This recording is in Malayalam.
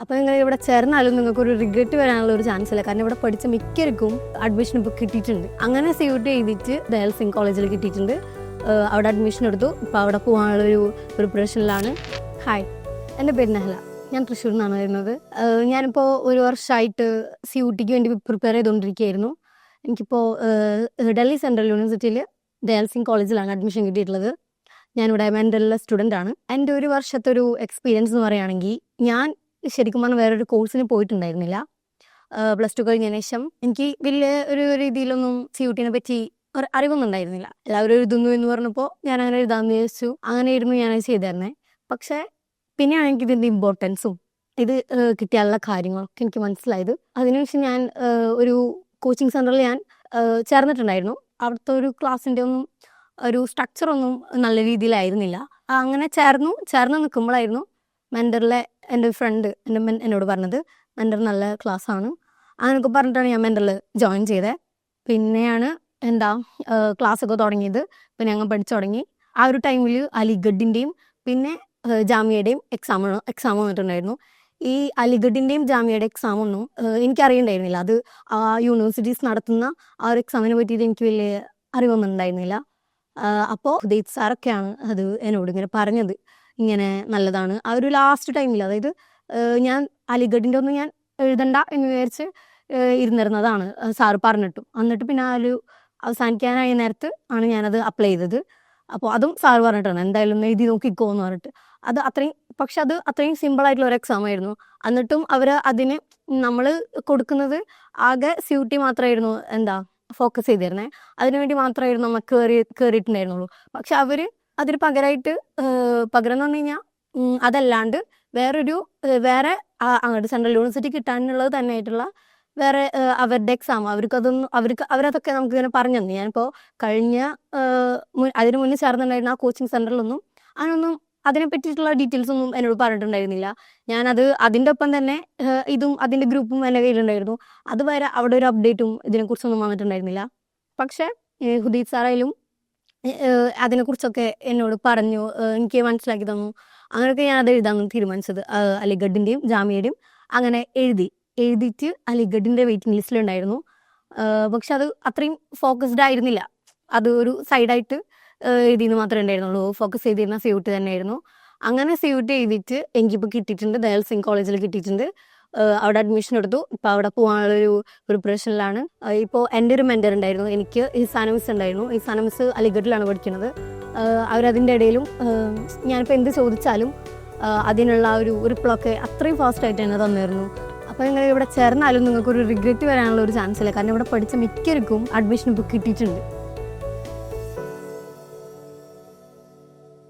അപ്പോൾ നിങ്ങൾ ഇവിടെ ചേർന്നാലും നിങ്ങൾക്കൊരു റിഗ്രറ്റ് വരാനുള്ള ഒരു ചാൻസ് ഇല്ല. കാരണം ഇവിടെ പഠിച്ച മിക്കവർക്കും അഡ്മിഷൻ ഇപ്പോൾ കിട്ടിയിട്ടുണ്ട്. അങ്ങനെ CUT എഴുതിയിട്ട് ദയാൽ സിംഗ് കോളേജിൽ കിട്ടിയിട്ടുണ്ട്. അവിടെ അഡ്മിഷൻ എടുത്തു. ഇപ്പോൾ അവിടെ പോകാനുള്ളൊരു പ്രിപ്പറേഷനിലാണ്. ഹായ്, എൻ്റെ പേര് നെഹല. ഞാൻ തൃശ്ശൂരിൽ നിന്നാണ് വരുന്നത്. ഞാനിപ്പോൾ ഒരു വർഷമായിട്ട് CUTക്ക് വേണ്ടി പ്രിപ്പയർ ചെയ്തുകൊണ്ടിരിക്കുകയായിരുന്നു. എനിക്കിപ്പോൾ ഡൽഹി സെൻട്രൽ യൂണിവേഴ്സിറ്റിയിൽ ദയാൽ സിംഗ് കോളേജിലാണ് അഡ്മിഷൻ കിട്ടിയിട്ടുള്ളത്. ഞാനിവിടെ മെൻ്റലിലെ സ്റ്റുഡൻ്റ് ആണ്. എൻ്റെ ഒരു വർഷത്തെ ഒരു എക്സ്പീരിയൻസ് എന്ന് പറയുകയാണെങ്കിൽ, ഞാൻ ശരിക്കും പറഞ്ഞാൽ വേറൊരു കോഴ്സിന് പോയിട്ടുണ്ടായിരുന്നില്ല. +2 കഴിഞ്ഞതിന് ശേഷം എനിക്ക് വലിയ ഒരു രീതിയിലൊന്നും CUTനെ പറ്റി ഒരു അറിവൊന്നും ഉണ്ടായിരുന്നില്ല. എല്ലാവരും എഴുതുന്നു എന്ന് പറഞ്ഞപ്പോൾ ഞാൻ അങ്ങനെ എഴുതാമെന്ന് വിചാരിച്ചു. അങ്ങനെയായിരുന്നു ഞാനത് ചെയ്തിരുന്നത്. പക്ഷേ പിന്നെയാണ് എനിക്ക് ഇതിൻ്റെ ഇമ്പോർട്ടൻസും ഇത് കിട്ടിയാലുള്ള കാര്യങ്ങളൊക്കെ എനിക്ക് മനസ്സിലായത്. അതിനുശേഷം ഞാൻ ഒരു കോച്ചിങ് സെൻ്ററിൽ ഞാൻ ചേർന്നിട്ടുണ്ടായിരുന്നു. അവിടുത്തെ ഒരു ക്ലാസ്സിൻ്റെ ഒന്നും ഒരു സ്ട്രക്ചറൊന്നും നല്ല രീതിയിലായിരുന്നില്ല. അങ്ങനെ ചേർന്ന് നിൽക്കുമ്പോഴായിരുന്നു മെൻ്ററിലെ എൻ്റെ ഫ്രണ്ട് എന്നോട് പറഞ്ഞത് മെൻ്റർ നല്ല ക്ലാസ്സാണ്. അങ്ങനെയൊക്കെ പറഞ്ഞിട്ടാണ് ഞാൻ മെൻ്ററിൽ ജോയിൻ ചെയ്തത്. പിന്നെയാണ് ക്ലാസ്സൊക്കെ തുടങ്ങിയത്. പിന്നെ ഞങ്ങൾ പഠിച്ചു തുടങ്ങി. ആ ഒരു ടൈമിൽ അലിഗഡിൻ്റെയും പിന്നെ ജാമ്യയുടെയും എക്സാം വന്നിട്ടുണ്ടായിരുന്നു. ഈ അലിഗഡിൻ്റെയും ജാമ്യയുടെ എക്സാമൊന്നും എനിക്കറിയണ്ടായിരുന്നില്ല. അത് ആ യൂണിവേഴ്സിറ്റീസ് നടത്തുന്ന ആ ഒരു എക്സാമിനെ പറ്റിയിട്ട് എനിക്ക് വലിയ അറിവൊന്നും ഉണ്ടായിരുന്നില്ല. അപ്പോൾ ഹുദൈത് സാറൊക്കെയാണ് അത് എന്നോട് ഇങ്ങനെ പറഞ്ഞത്, ഇങ്ങനെ നല്ലതാണ്. ആ ഒരു ലാസ്റ്റ് ടൈമിൽ, അതായത് ഞാൻ അലിഗഡിൻ്റെ ഒന്നും ഞാൻ എഴുതണ്ട എന്ന് വിചാരിച്ച് ഇരുന്നിരുന്നതാണ് സാറ് പറഞ്ഞിട്ടും. എന്നിട്ട് പിന്നെ ആ ഒരു അവസാനിക്കാനായ നേരത്ത് ആണ് ഞാനത് അപ്ലൈ ചെയ്തത്. അപ്പോൾ അതും സാറ് പറഞ്ഞിട്ടാണ് എന്തായാലും എഴുതി നോക്കിക്കോ എന്ന് പറഞ്ഞിട്ട്. അത് അത്രയും സിമ്പിളായിട്ടുള്ള ഒരു എക്സാം ആയിരുന്നു. എന്നിട്ടും അവർ അതിന് നമ്മൾ കൊടുക്കുന്നത് ആകെ CUT മാത്രമായിരുന്നു ഫോക്കസ് ചെയ്തിരുന്നത്. അതിനുവേണ്ടി മാത്രമായിരുന്നു നമുക്ക് കയറിയിട്ടുണ്ടായിരുന്നുള്ളൂ. പക്ഷെ അവർ അതിന് പകരം എന്ന് പറഞ്ഞു കഴിഞ്ഞാൽ അതല്ലാണ്ട് വേറെ അങ്ങോട്ട് സെൻട്രൽ യൂണിവേഴ്സിറ്റി കിട്ടാനുള്ളത് തന്നെ ആയിട്ടുള്ള വേറെ അവരുടെ എക്സാം അവരതൊക്കെ നമുക്ക് ഇങ്ങനെ പറഞ്ഞു തന്നു. ഞാനിപ്പോൾ അതിന് മുന്നേ ചേർന്നിട്ടുണ്ടായിരുന്ന ആ കോച്ചിങ് സെൻ്ററിലൊന്നും അതിനെ പറ്റിയിട്ടുള്ള ഡീറ്റെയിൽസ് ഒന്നും എന്നോട് പറഞ്ഞിട്ടുണ്ടായിരുന്നില്ല. അതിൻ്റെ ഒപ്പം തന്നെ അതിൻ്റെ ഗ്രൂപ്പും എൻ്റെ കയ്യിലുണ്ടായിരുന്നു. അതുവരെ അവിടെ ഒരു അപ്ഡേറ്റും ഇതിനെക്കുറിച്ചൊന്നും വന്നിട്ടുണ്ടായിരുന്നില്ല. പക്ഷേ ഹുദൈത് സാറായാലും അതിനെക്കുറിച്ചൊക്കെ എന്നോട് പറഞ്ഞു, എനിക്ക് മനസ്സിലാക്കി തന്നു. അങ്ങനെയൊക്കെ ഞാൻ അത് എഴുതാമെന്ന് തീരുമാനിച്ചത്. അലിഗഡിൻ്റെയും ജാമ്യയുടെയും അങ്ങനെ എഴുതിയിട്ട് അലിഗഡിൻ്റെ വെയിറ്റിംഗ് ലിസ്റ്റിലുണ്ടായിരുന്നു. പക്ഷെ അത് അത്രയും ഫോക്കസ്ഡ് ആയിരുന്നില്ല. അത് ഒരു സൈഡായിട്ട് എഴുതിയെന്ന് മാത്രമേ ഉണ്ടായിരുന്നുള്ളൂ. ഫോക്കസ് ചെയ്തിരുന്ന CUT തന്നെയായിരുന്നു. അങ്ങനെ CUT എഴുതിയിട്ട് എനിക്കിപ്പോൾ കിട്ടിയിട്ടുണ്ട്. ദയാൽ സിംഗ് കോളേജിൽ കിട്ടിയിട്ടുണ്ട്. അവിടെ അഡ്മിഷൻ എടുത്തു. ഇപ്പോൾ അവിടെ പോകാനുള്ളൊരു പ്രിപ്പറേഷനിലാണ്. ഇപ്പോൾ എൻ്റെ ഒരു മെൻ്റർ ഉണ്ടായിരുന്നു. എനിക്ക് ഇസാന മിസ് ഉണ്ടായിരുന്നു. ഇസാന മിസ് അലിഗഡിലാണ് പഠിക്കുന്നത്. അവരതിൻ്റെ ഇടയിലും ഞാനിപ്പോൾ എന്ത് ചോദിച്ചാലും അതിനുള്ള ഒരു റിപ്ലൈ അത്രയും ഫാസ്റ്റായിട്ട് തന്നെ തന്നിരുന്നു. അപ്പോൾ നിങ്ങൾ ഇവിടെ ചേർന്നാലും നിങ്ങൾക്കൊരു റിഗ്രറ്റ് വരാനുള്ള ഒരു ചാൻസ് ഇല്ല. കാരണം ഇവിടെ പഠിച്ച മിക്കവർക്കും അഡ്മിഷൻ ഇപ്പോൾ കിട്ടിയിട്ടുണ്ട്.